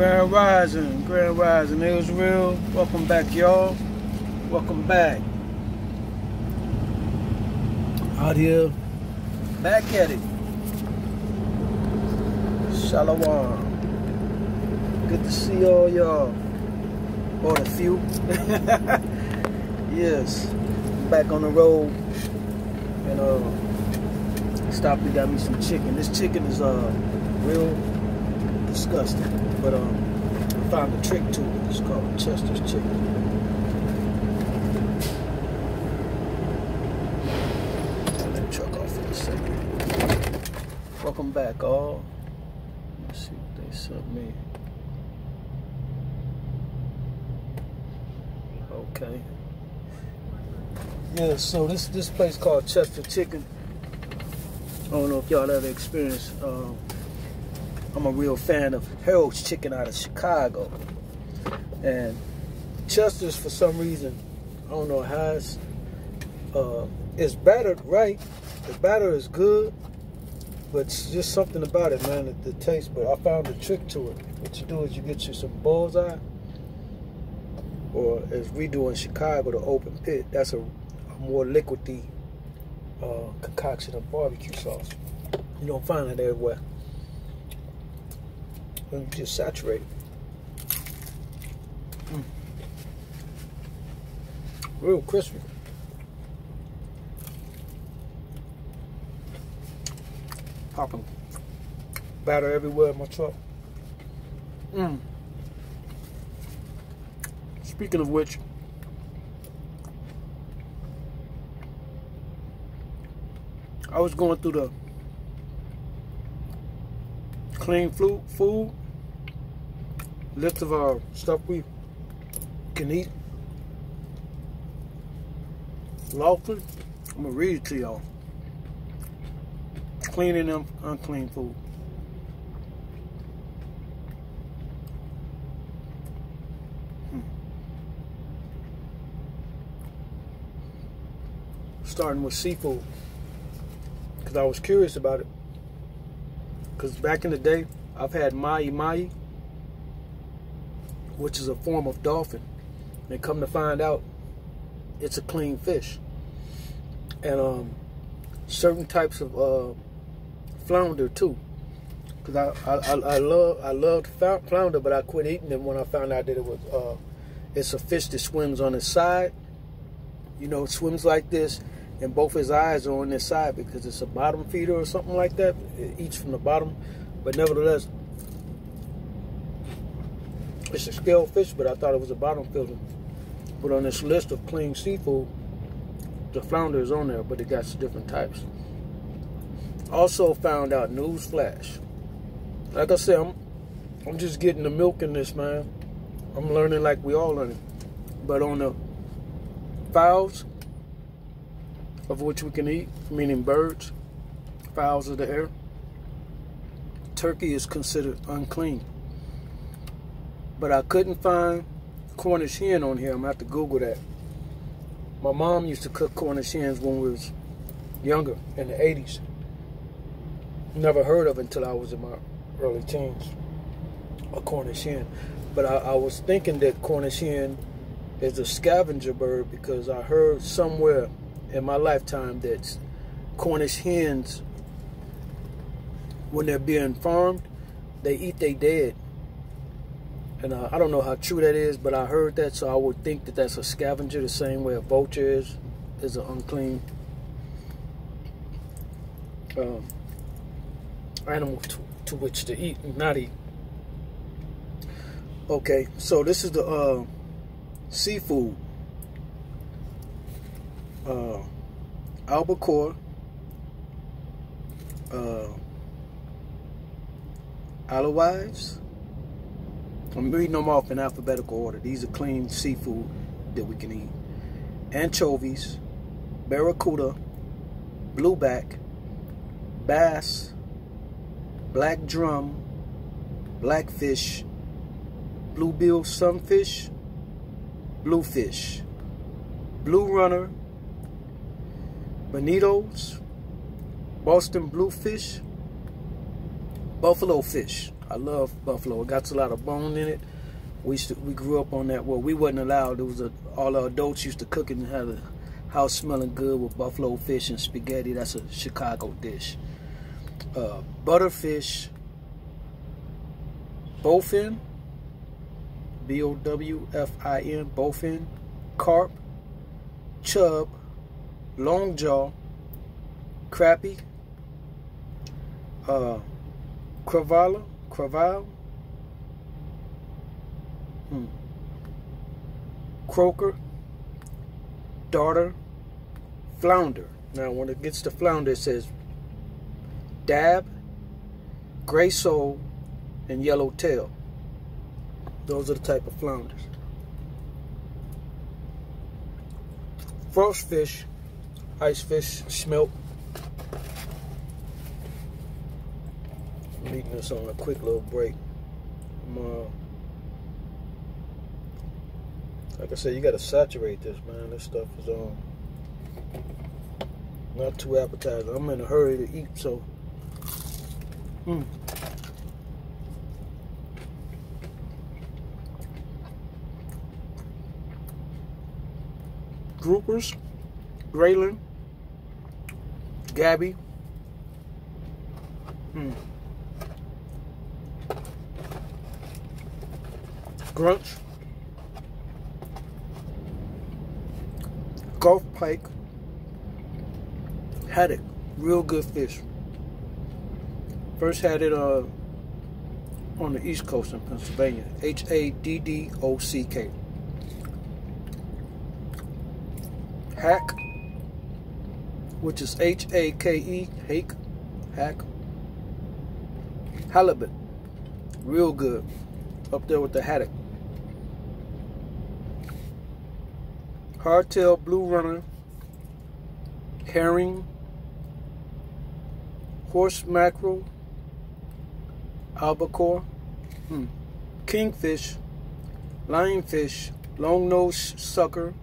Grand Rising, it was real. Welcome back, y'all. Welcome back. Out here, back at it. Shalom. Good to see all y'all. Or a few. Yes. Back on the road. And stopped and got me some chicken. This chicken is real disgusting. But I found a trick to it. It's called Chester's chicken. Welcome back, all. Let's see what they sent me. Okay. Yeah, so this place called Chester Chicken. I don't know if y'all ever experienced. I'm a real fan of Harold's Chicken out of Chicago, and Chester's, for some reason, I don't know how it's battered right. The batter is good. But it's just something about it, man, the taste. But I found a trick to it. What you do is you get you some bullseye, or as we do in Chicago, the open pit. That's a more liquidy concoction of barbecue sauce. You don't find it everywhere. And you just saturate it. Real crispy. Popping batter everywhere in my truck. Speaking of which, I was going through the clean food list of our stuff we can eat lawfully. I'm gonna read it to y'all. Clean and unclean food. Starting with seafood, because I was curious about it. Because back in the day, I've had mahi-mahi, which is a form of dolphin. And come to find out, it's a clean fish. And certain types of flounder too, because I loved flounder, but I quit eating them when I found out that it was it's a fish that swims on its side. You know, it swims like this, and both his eyes are on this side because it's a bottom feeder or something like that. It eats from the bottom, but nevertheless, it's a scale fish. But I thought it was a bottom feeder. But on this list of clean seafood, the flounder is on there, but it got different types. Also found out, news flash. Like I said, I'm just getting the milk in this, man. I'm learning like we all learning. But on the fowls, of which we can eat, meaning birds, fowls of the air, turkey is considered unclean. But I couldn't find Cornish hen on here. I'm gonna have to Google that. My mom used to cook Cornish hens when we was younger, in the 80s. Never heard of it until I was in my early teens, a Cornish hen. But I was thinking that Cornish hen is a scavenger bird, because I heard somewhere in my lifetime that Cornish hens, when they're being farmed, they eat their dead. And I don't know how true that is, but I heard that, so I would think that that's a scavenger, the same way a vulture is an unclean animal to which to eat and not eat. Okay, so this is the seafood. Albacore, aloes. I'm reading them off in alphabetical order. These are clean seafood that we can eat. Anchovies, barracuda, blueback, bass, black drum, blackfish, bluebill sunfish, bluefish, blue runner, bonitos, Boston bluefish, buffalo fish. I love buffalo. It got a lot of bone in it. We grew up on that. Well, we wasn't allowed. It was all the adults used to cook it and have the house smelling good with buffalo fish and spaghetti. That's a Chicago dish. Butterfish, bowfin, B-O-W-F-I-N, bowfin, carp, chub, long jaw, crappie, crevalle, croaker, darter, flounder. Now when it gets to flounder, it says dab, gray sole, and yellow tail. Those are the type of flounders. Frost fish, ice fish, smelt. I'm eating this on a quick little break. Like I said, you gotta saturate this, man. This stuff is not too appetizing. I'm in a hurry to eat, so. Groupers, grayling, gabby, grunch, Gulf pike, haddock, real good fish. First had it on the East Coast in Pennsylvania. H-A-D-D-O-C-K. Hack, which is H-A-K-E, hake, hack. Halibut, real good, up there with the haddock. Hardtail blue runner, herring, horse mackerel, albacore, kingfish, lionfish, long-nosed sucker,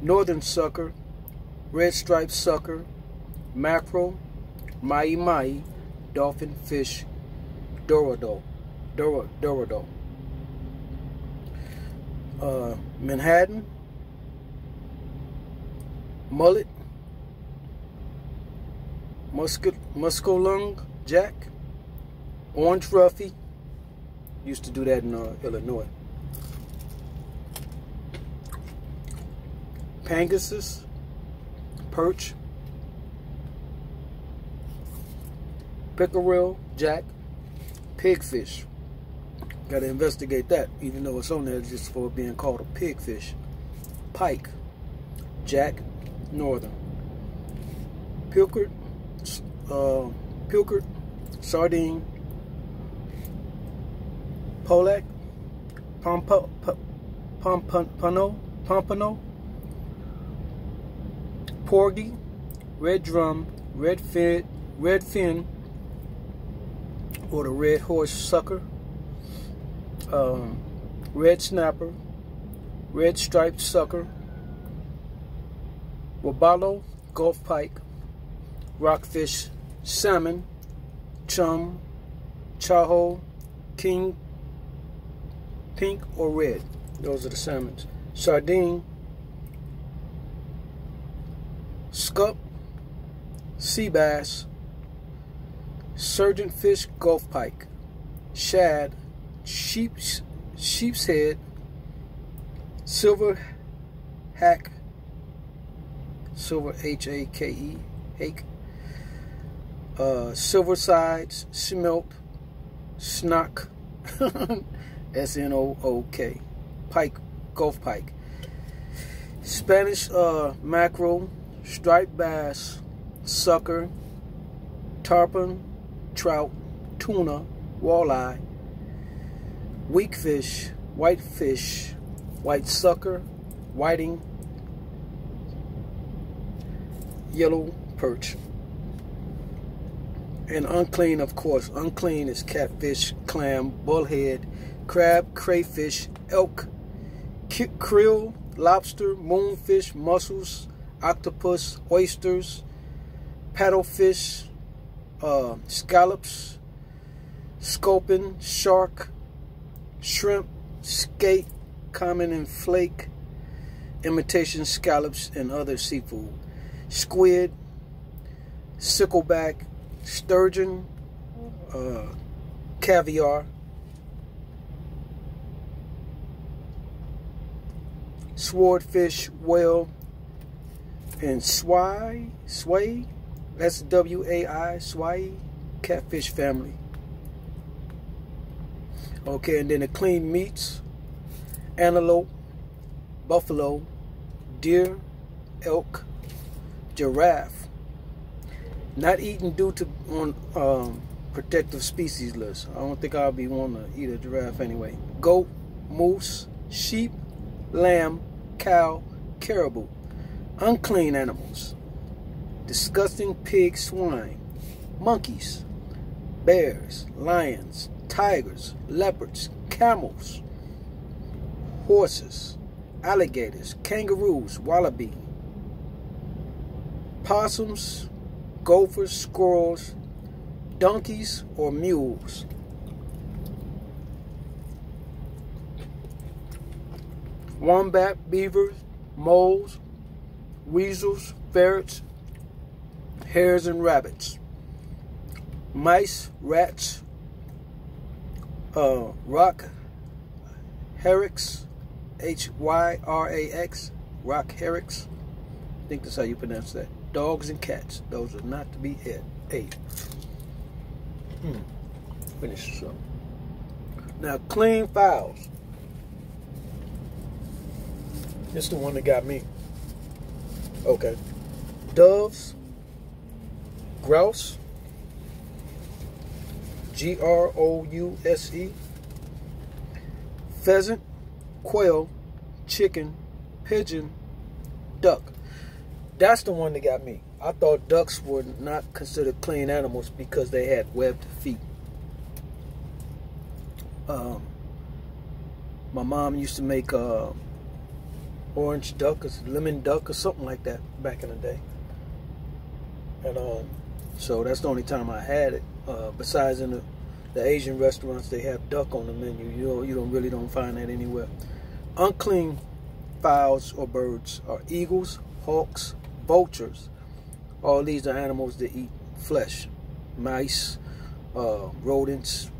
northern sucker, red striped sucker, mackerel, mahi-mahi, dolphin fish, dorado, Manhattan, mullet, muskellunge jack, orange roughy. Used to do that in Illinois. Pangasus, perch, pickerel jack, pigfish. Got to investigate that, even though it's on there just for being called a pigfish. Pike, jack, northern. Pilchard, sardine, pollock, pompano, porgy, red drum, red fin, or the red horse sucker, red snapper, red striped sucker, wabalo, Gulf pike, rockfish, salmon, chum, chaho, king, pink or red. Those are the salmons. Sardine, scup, sea bass, surgeon fish, Gulf pike, shad, sheep's head, silver hack, silver H-A-K-E, hake, silver sides, smelt, snook, S-N-O-O-K, pike, Gulf pike, Spanish mackerel, striped bass, sucker, tarpon, trout, tuna, walleye, weakfish, whitefish, white sucker, whiting, yellow perch. And unclean, of course. Unclean is catfish, clam, bullhead, crab, crayfish, elk, krill, lobster, moonfish, mussels, octopus, oysters, paddlefish, scallops, sculpin, shark, shrimp, skate, common and flake, imitation scallops, and other seafood. Squid, sickleback, sturgeon, caviar, swordfish, whale, and swai, that's W-A-I, swai, catfish family. Okay, and then the clean meats: antelope, buffalo, deer, elk, giraffe. Not eaten due to on protective species list. I don't think I'll be wanting to eat a giraffe anyway. Goat, moose, sheep, lamb, cow, caribou. Unclean animals: disgusting pig, swine, monkeys, bears, lions, tigers, leopards, camels, horses, alligators, kangaroos, wallaby, possums, gophers, squirrels, donkeys or mules. Wombat, beavers, moles, weasels, ferrets, hares and rabbits. Mice, rats, rock hyrax, Hyrax, rock hyrax. I think that's how you pronounce that. Dogs and cats. Those are not to be ate. Finish this up. Now, clean fowls. This is the one that got me. Okay. Doves, grouse, Grouse, pheasant, quail, chicken, pigeon, duck. That's the one that got me. I thought ducks were not considered clean animals because they had webbed feet. My mom used to make orange duck or lemon duck or something like that back in the day. And so that's the only time I had it. Besides in the Asian restaurants, they have duck on the menu. You really don't find that anywhere. Unclean fowls or birds are eagles, hawks, vultures. All these are animals that eat flesh. Mice, rodents,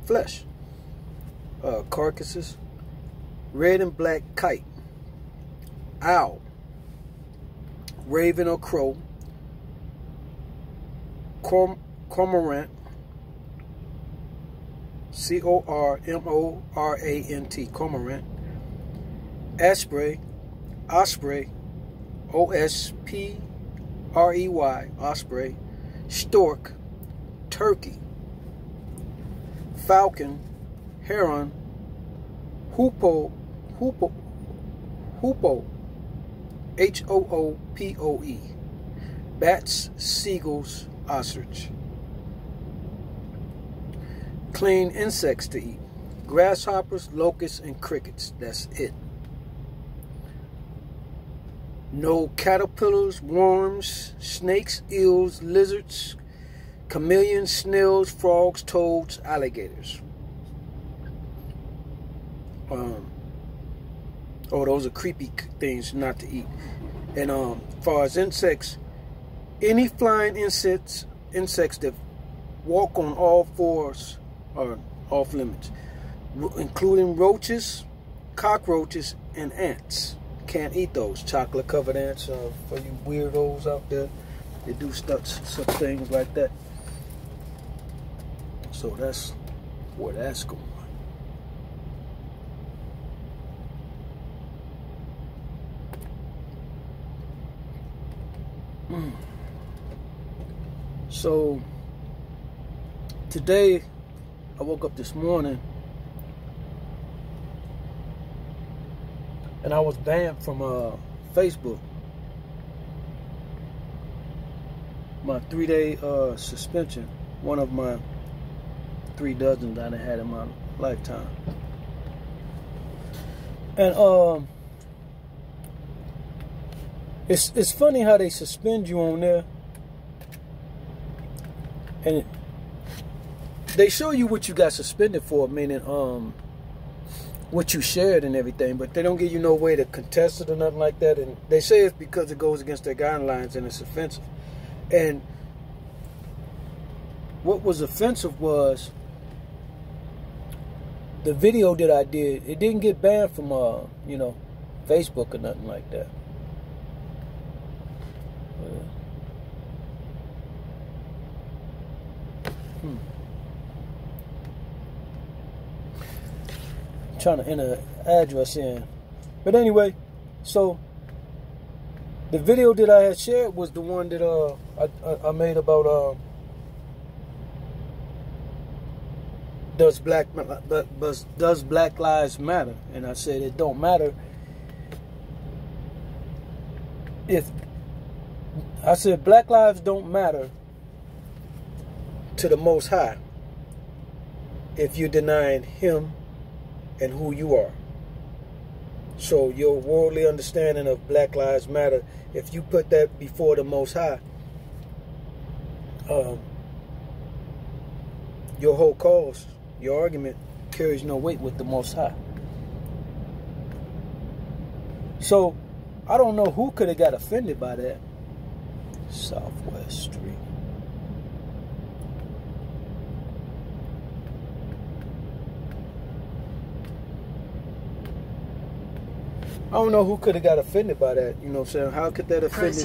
flesh. Carcasses. Red and black kite. Owl. Raven or crow. Cormorant. C-O-R-M-O-R-A-N-T. Cormorant. Osprey. Osprey. O-S-P-R-E-Y. Osprey. Stork. Turkey. Falcon. Heron. Hoopoe. H-O-O-P-O-E. Bats, seagulls, ostrich. Clean insects to eat: grasshoppers, locusts, and crickets. That's it. No caterpillars, worms, snakes, eels, lizards, chameleons, snails, frogs, toads, alligators. Those are creepy things not to eat. And as far as insects, any flying insects that walk on all fours are off limits, including roaches, cockroaches, and ants. Can't eat those. Chocolate covered ants, for you weirdos out there that do such things like that. So that's where that's going. So today I woke up this morning and I was banned from Facebook. My 3-day suspension, one of my 3 dozen that I had in my lifetime. And it's funny how they suspend you on there, and they show you what you got suspended for, meaning what you shared and everything, but they don't give you no way to contest it or nothing like that. And they say it's because it goes against their guidelines and it's offensive. And what was offensive was the video that I did. It didn't get banned from you know, Facebook or nothing like that. Trying to enter address in, but anyway, so the video that I had shared was the one that I made about does Black Lives Matter, and I said it don't matter if I said Black lives don't matter to the Most High if you're denying Him and who you are. So your worldly understanding of Black Lives Matter, if you put that before the Most High, your whole cause, your argument carries no weight with the Most High. So I don't know who could have got offended by that. Southwest Street. I don't know who could have got offended by that. You know what I'm saying? How could that offend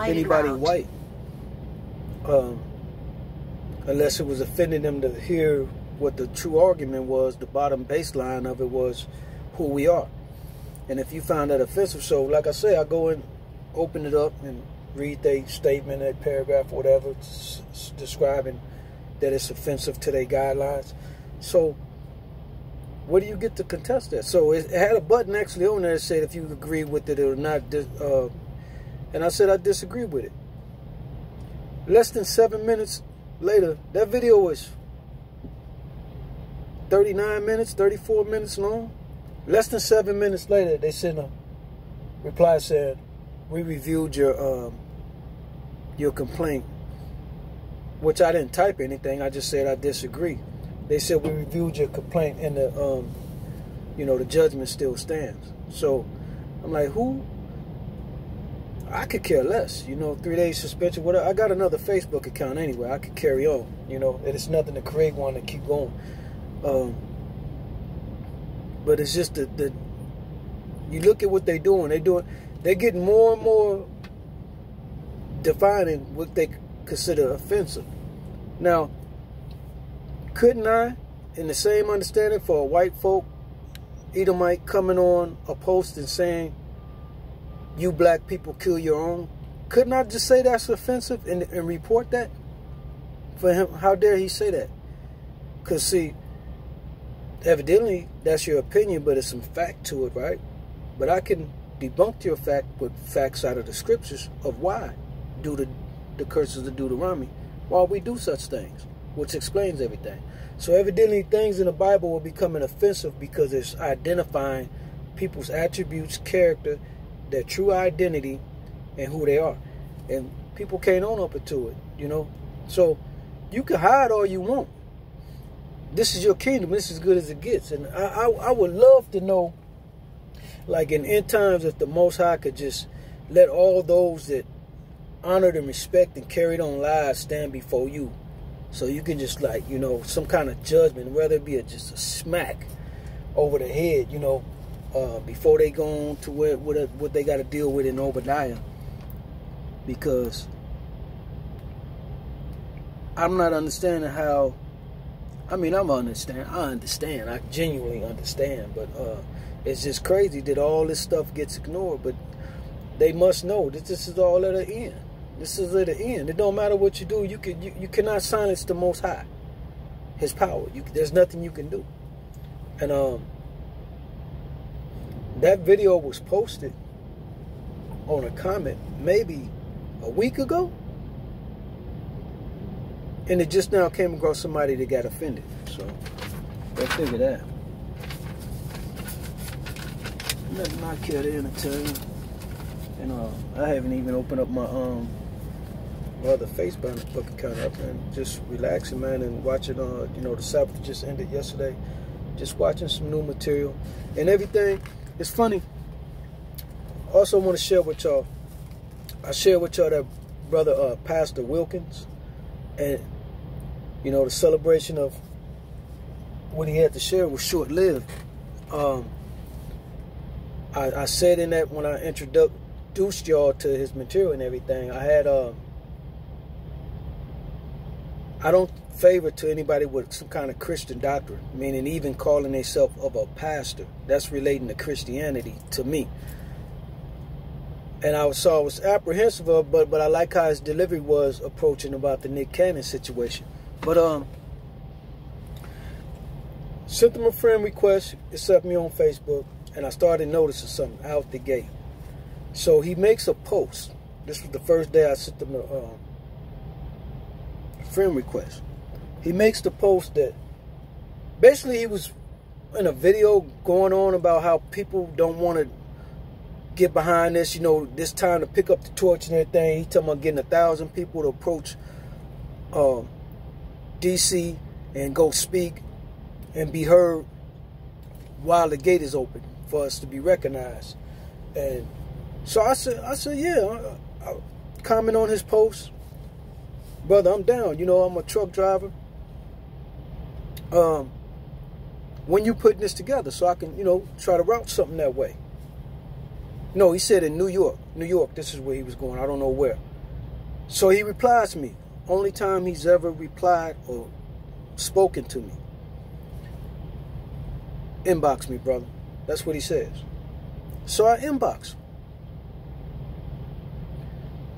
anybody white? Unless it was offending them to hear what the true argument was, the bottom baseline of it was who we are. And if you find that offensive, so like I say, I go and open it up and read their statement, that paragraph, whatever, describing that it's offensive to their guidelines. So where do you get to contest that? So it had a button actually on there that said if you agree with it or not. And I said I disagree with it. Less than 7 minutes later, that video was 39 minutes, 34 minutes long. Less than 7 minutes later, they sent a reply saying, we reviewed your complaint, which I didn't type anything. I just said I disagree. They said we reviewed your complaint and the, you know, the judgment still stands. So I'm like, who? I could care less. You know, 3 days suspension. Whatever. I got another Facebook account anyway. I could carry on. You know, it's nothing to create one and keep going. But it's just that you look at what they're doing. They're getting more and more defining what they consider offensive. Now, couldn't I, in the same understanding for a white folk, Edomite coming on a post and saying, you black people kill your own, couldn't I just say that's offensive and report that? For him, how dare he say that? Because see, evidently that's your opinion, but there's some fact to it, right? But I can debunk your fact with facts out of the scriptures of why, due to the curses of Deuteronomy, why we do such things, which explains everything. So evidently things in the Bible are becoming offensive because it's identifying people's attributes, character, their true identity, and who they are. And people can't own up to it, you know. So you can hide all you want. This is your kingdom. This is as good as it gets. And I would love to know, like in end times, if the Most High could just let all those that honored and respect and carried on lives stand before you. So you can just, like, you know, some kind of judgment, whether it be just a smack over the head, you know, before they go on to what they got to deal with in Obadiah. Because I'm not understanding how, I mean, I understand, I genuinely understand, but it's just crazy that all this stuff gets ignored. But they must know that this is all at an end. This is at the end. It don't matter what you do. You cannot silence the Most High, His power. There's nothing you can do. And that video was posted on a comment maybe a week ago, and it just now came across somebody that got offended. So go figure that. Nothing I care to entertain. And I haven't even opened up my my other Facebook account up and just relaxing, man, and watching, you know, the Sabbath just ended yesterday. Just watching some new material and everything. It's funny. Also want to share with y'all. I shared with y'all that brother, Pastor Wilkins, and, you know, the celebration of what he had to share was short-lived. I said in that when I introduced y'all to his material and everything, I had, I don't favor to anybody with some kind of Christian doctrine, meaning even calling themselves of a pastor. That's relating to Christianity to me. And I was apprehensive of, but I like how his delivery was approaching about the Nick Cannon situation. But sent him a friend request, accept me on Facebook, and I started noticing something out the gate. So he makes a post. This was the first day I sent him a friend request. He makes the post that basically he was in a video going on about how people don't want to get behind this, you know, this time to pick up the torch and everything. He talking about getting 1,000 people to approach DC and go speak and be heard while the gate is open for us to be recognized. And so I said, yeah, I comment on his post. Brother, I'm down. You know, I'm a truck driver. When you putting this together so I can, you know, try to route something that way. No, he said in New York. New York, this is where he was going. I don't know where. So he replies to me. Only time he's ever replied or spoken to me. Inbox me, brother. That's what he says. So I inbox.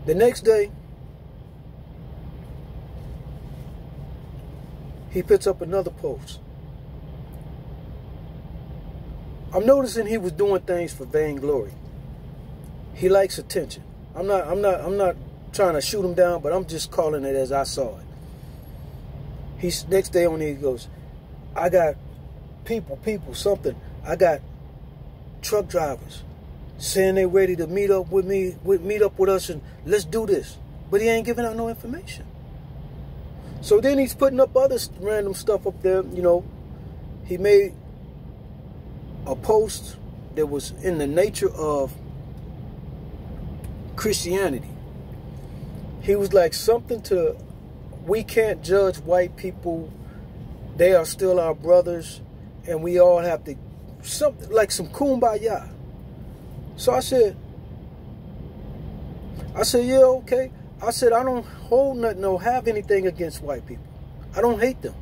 The next day, he puts up another post. I'm noticing he was doing things for vainglory. He likes attention. I'm not trying to shoot him down, but I'm just calling it as I saw it. He's next day on, he goes, I got something. I got truck drivers saying they're ready to meet up with me, meet up with us, and let's do this. But he ain't giving out no information. So then he's putting up other random stuff up there. You know, he made a post that was in the nature of Christianity. He was like something to, we can't judge white people. They are still our brothers, and we all have to, something like some kumbaya. So I said, yeah, okay. I said, I don't hold nothing or have anything against white people. I don't hate them.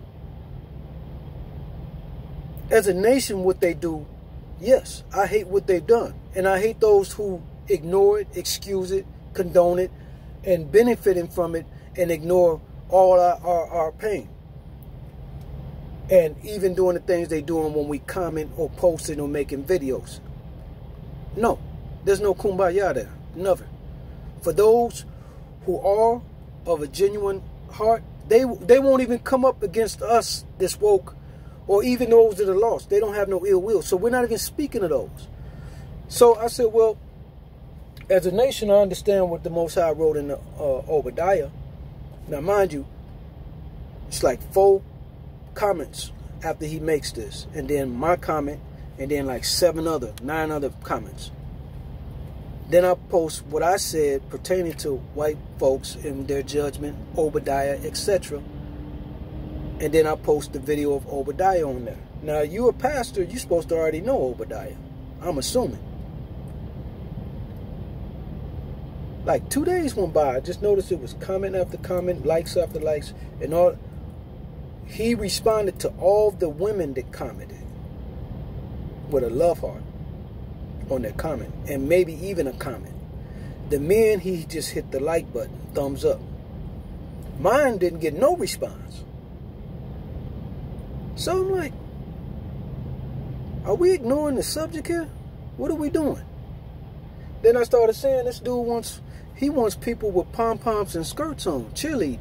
As a nation, what they do, yes, I hate what they've done. And I hate those who ignore it, excuse it, condone it, and benefiting from it, and ignore all our pain. And even doing the things they doing when we comment or posting or making videos. No, there's no kumbaya there. Never. For those who are of a genuine heart, they won't even come up against us, this woke, or even those that are lost. They don't have no ill will. So we're not even speaking of those. So I said, well, as a nation, I understand what the Most High wrote in the, Obadiah. Now, mind you, it's like 4 comments after he makes this. And then my comment, and then like 9 other comments. Then I post what I said pertaining to white folks and their judgment, Obadiah, etc. And then I post the video of Obadiah on there. Now, you're a pastor, you're supposed to already know Obadiah. I'm assuming. Like 2 days went by, I just noticed it was comment after comment, likes after likes, and all. He responded to all the women that commented with a love heart on their comment, and maybe even a comment. The men, he just hit the like button, thumbs up. Mine didn't get no response. So I'm like, are we ignoring the subject here? What are we doing? Then I started saying this dude wants people with pom-poms and skirts on, cheerleading.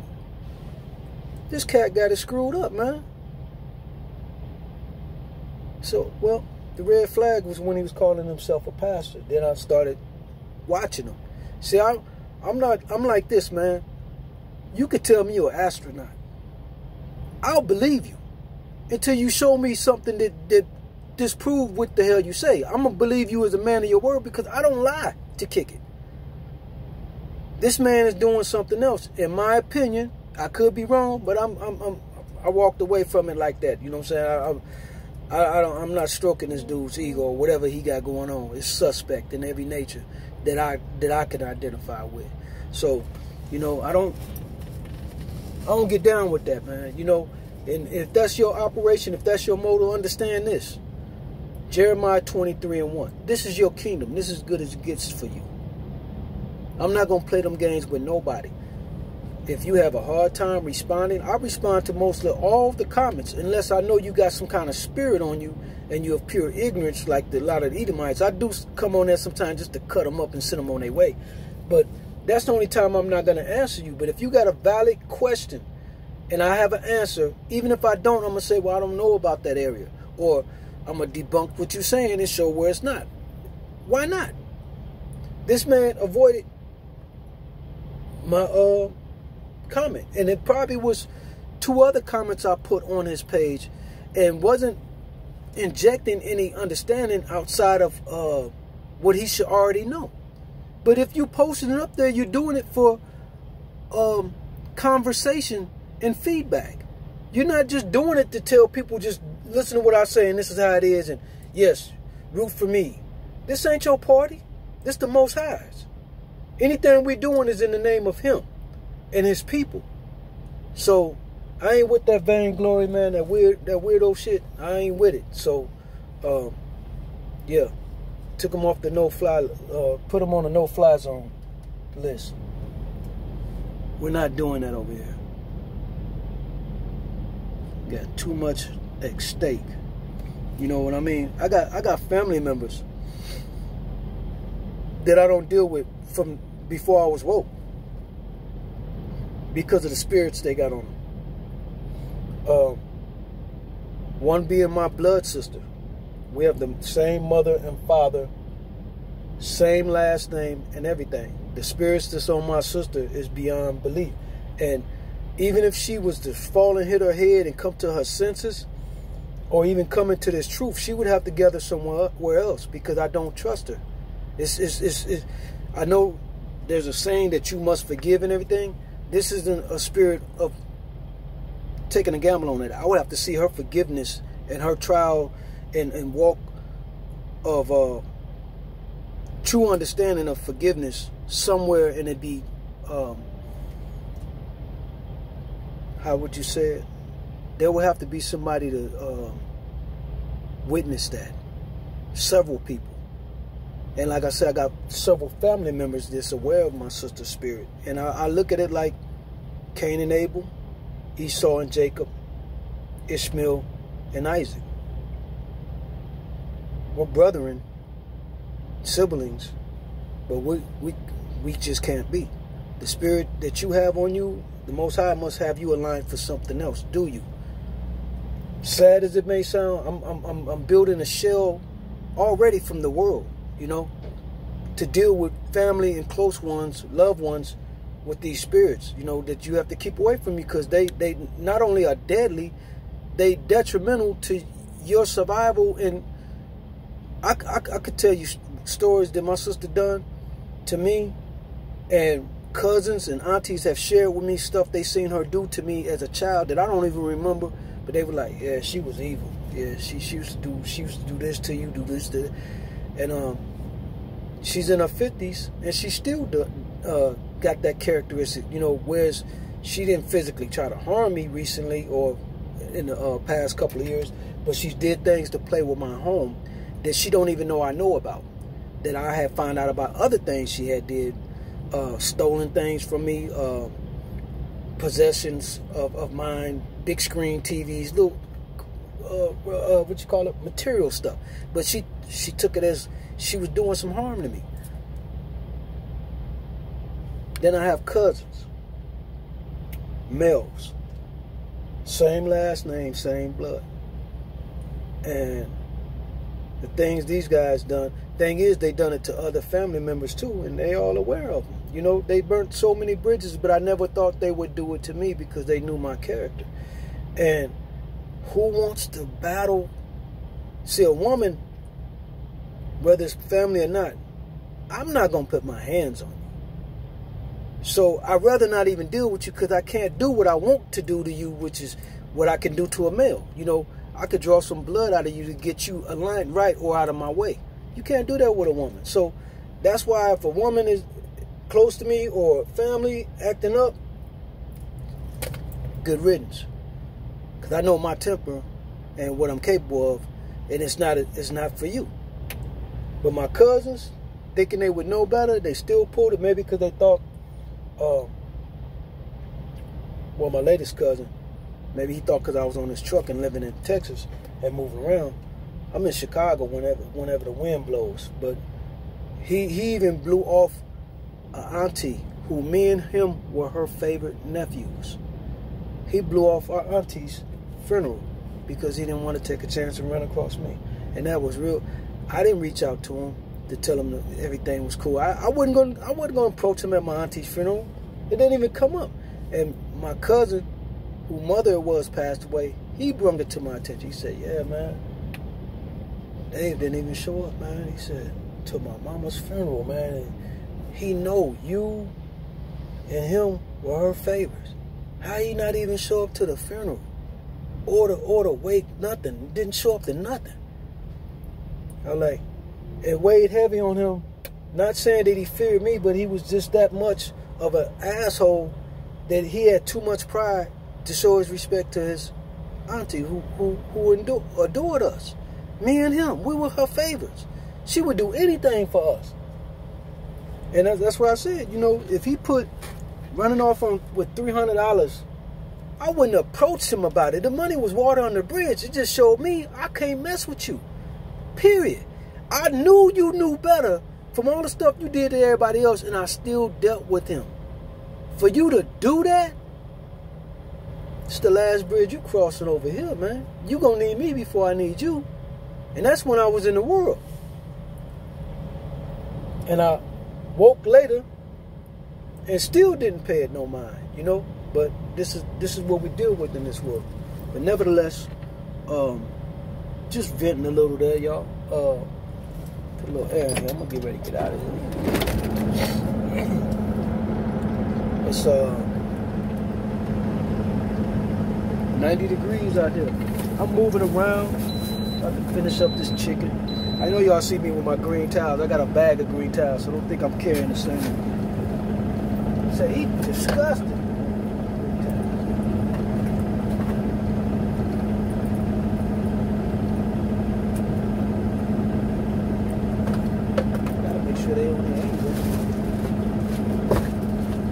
This cat got it screwed up, man. So, well, the red flag was when he was calling himself a pastor. Then I started watching him. See, I'm like this, man. You could tell me you're an astronaut. I'll believe you until you show me something that disprove what the hell you say. I'm going to believe you as a man of your word because I don't lie to kick it. This man is doing something else. In my opinion, I could be wrong, but I walked away from it like that. You know what I'm saying? I'm not stroking this dude's ego or whatever he got going on. It's suspect in every nature that I can identify with. So, you know, I don't get down with that, man. You know, and if that's your operation, if that's your motto, understand this. Jeremiah 23:1. This is your kingdom. This is as good as it gets for you. I'm not going to play them games with nobody. If you have a hard time responding, I respond to mostly all of the comments, unless I know you got some kind of spirit on you and you have pure ignorance like a lot of the Edomites. I do come on there sometimes just to cut them up and send them on their way. But that's the only time I'm not going to answer you. But if you got a valid question and I have an answer, even if I don't, I'm going to say, well, I don't know about that area. Or I'm going to debunk what you're saying and show where it's not. Why not? This man avoided my comment, and it probably was 2 other comments I put on his page and wasn't injecting any understanding outside of what he should already know. But if you posting it up there, you're doing it for conversation and feedback. You're not just doing it to tell people just listen to what I say and this is how it is and yes, root for me. This ain't your party. This the Most High's. Anything we're doing is in the name of him and his people. So I ain't with that vainglory, man, that weirdo shit. I ain't with it. So yeah, took him off the no-fly, put him on the no-fly zone list. We're not doing that over here. Got too much at stake. You know what I mean? I got family members that I don't deal with from before I was woke because of the spirits they got on them. One being my blood sister. We have the same mother and father, same last name and everything. The spirits that's on my sister is beyond belief. And even if she was to fall and hit her head and come to her senses, or even come into this truth, she would have to gather somewhere else because I don't trust her. I know there's a saying that you must forgive and everything. This isn't a spirit of taking a gamble on it. I would have to see her forgiveness and her trial and walk of true understanding of forgiveness somewhere, and it'd be how would you say it? There will have to be somebody to witness that. Several people. And like I said, I got several family members that's aware of my sister's spirit. And I look at it like Cain and Abel, Esau and Jacob, Ishmael and Isaac. We're brethren, siblings, but we just can't be. The spirit that you have on you, the Most High must have you aligned for something else. Do you? Sad as it may sound, I'm building a shell already from the world, you know, to deal with family and close ones, loved ones, with these spirits, you know, that you have to keep away from you because they not only are deadly, they detrimental to your survival. And I could tell you stories that my sister done to me, and cousins and aunties have shared with me stuff they seen her do to me as a child that I don't even remember. But they were like, yeah, she was evil. Yeah, she used to do this to you, do this to, and she's in her 50s and she still got that characteristic, you know. Whereas she didn't physically try to harm me recently or in the past couple of years, but she did things to play with my home that she don't even know I know about. That I had found out about other things she had did, stolen things from me, possessions of mine, big screen TVs, little what you call it, material stuff. But she took it as she was doing some harm to me. Then I have cousins, males, same last name, same blood, and the things these guys done. Thing is, they done it to other family members too, and they all aware of them. You know, they burnt so many bridges, but I never thought they would do it to me because they knew my character. And who wants to battle? See, a woman, whether it's family or not, I'm not going to put my hands on you. So I'd rather not even deal with you because I can't do what I want to do to you, which is what I can do to a male. You know, I could draw some blood out of you to get you aligned right or out of my way. You can't do that with a woman. So that's why if a woman is close to me or family acting up, good riddance. Because I know my temper and what I'm capable of, and it's not for you. But my cousins, thinking they would know better, they still pulled it, maybe because they thought, well, my latest cousin, maybe he thought because I was on his truck and living in Texas and moving around. I'm in Chicago whenever the wind blows. But he even blew off an auntie who me and him were her favorite nephews. He blew off our auntie's funeral because he didn't want to take a chance and run across me. And that was real. I didn't reach out to him to tell him that everything was cool. I wasn't going to approach him at my auntie's funeral. It didn't even come up. And my cousin, whose mother was passed away, he brought it to my attention. He said, yeah, man, Dave didn't even show up, man. He said, to my mama's funeral, man. And he know you and him were her favorites. How he not even show up to the funeral? Or the wake, nothing. Didn't show up to nothing. I like, it weighed heavy on him. Not saying that he feared me, but he was just that much of an asshole that he had too much pride to show his respect to his auntie who adored us. Me and him, we were her favorites. She would do anything for us. And that's why I said, you know, if he put running off with $300, I wouldn't approach him about it. The money was water on the bridge. It just showed me I can't mess with you. Period. I knew you knew better from all the stuff you did to everybody else, and I still dealt with him. For you to do that, it's the last bridge you crossing over here, man. You gonna need me before I need you. And that's when I was in the world. And I woke later and still didn't pay it no mind, you know. But this is what we deal with in this world. But nevertheless, just venting a little there, y'all. Put a little air in here. I'm gonna get ready to get out of here. It's 90 degrees out here. I'm moving around. About to finish up this chicken. I know y'all see me with my green towels. I got a bag of green towels, so don't think I'm carrying the same. Say he disgusting. Gotta make sure they on the angle.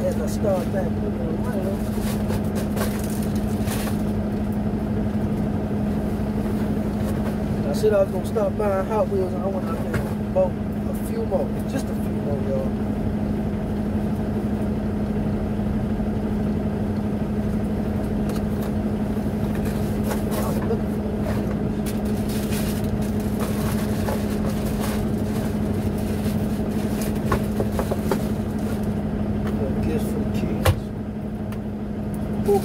As I start back moving around. I said I was gonna stop buying Hot Wheels, and I went out there and bought a few more, just a few more, y'all. Gifts for the kids. Ooh.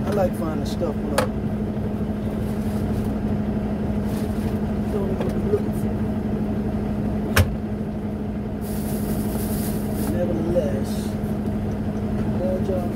I like finding stuff when I don't even be looking for it. Nevertheless, good job.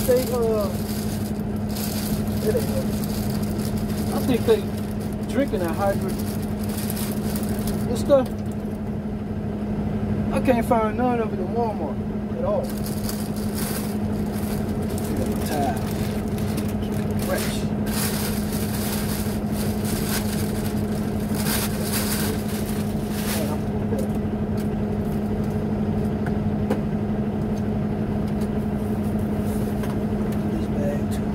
they I think they drinking that hydrant. This stuff, I can't find none of it in Walmart at all. Tile. Fresh. This bag too.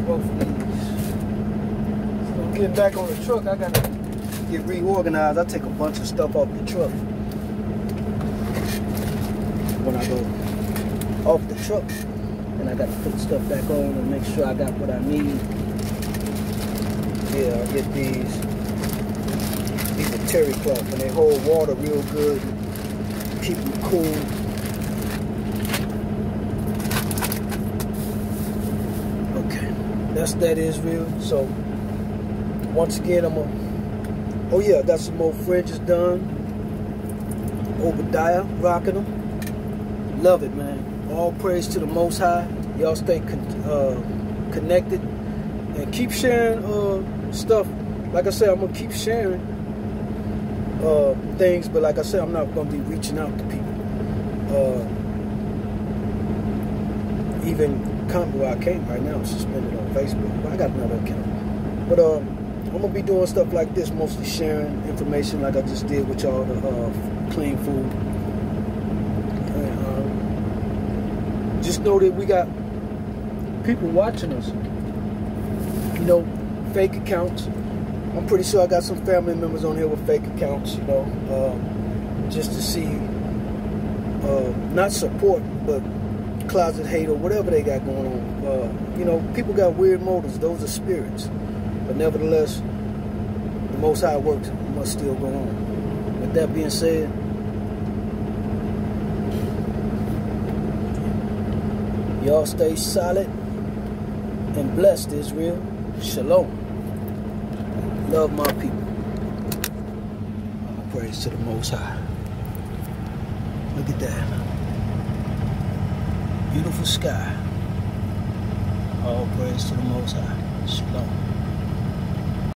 Both of these. So I'm getting back on the truck. I gotta get reorganized. I take a bunch of stuff off the truck when I go off the truck, and I gotta put stuff back on and make sure I got what I need. Yeah, I get these. These are terry cloth, and they hold water real good, keep them cool. Okay, that is real. So once again, oh yeah, I got some more fringes done. Obadiah, rocking them. Love it, man. All praise to the Most High. Y'all stay connected and keep sharing stuff. Like I said, I'm gonna keep sharing things, but like I said, I'm not gonna be reaching out to people. Even where I came right now, I'm suspended on Facebook, but I got another account. But I'm gonna be doing stuff like this, mostly sharing information, like I just did with y'all, the clean food. Just know that we got people watching us. You know, fake accounts. I'm pretty sure I got some family members on here with fake accounts, you know, just to see, not support, but closet hate or whatever they got going on. You know, people got weird motives. Those are spirits. But nevertheless, the Most High works must still go on. With that being said, y'all stay solid and blessed, Israel. Shalom. Love my people. All praise to the Most High. Look at that. Beautiful sky. All praise to the Most High. Shalom.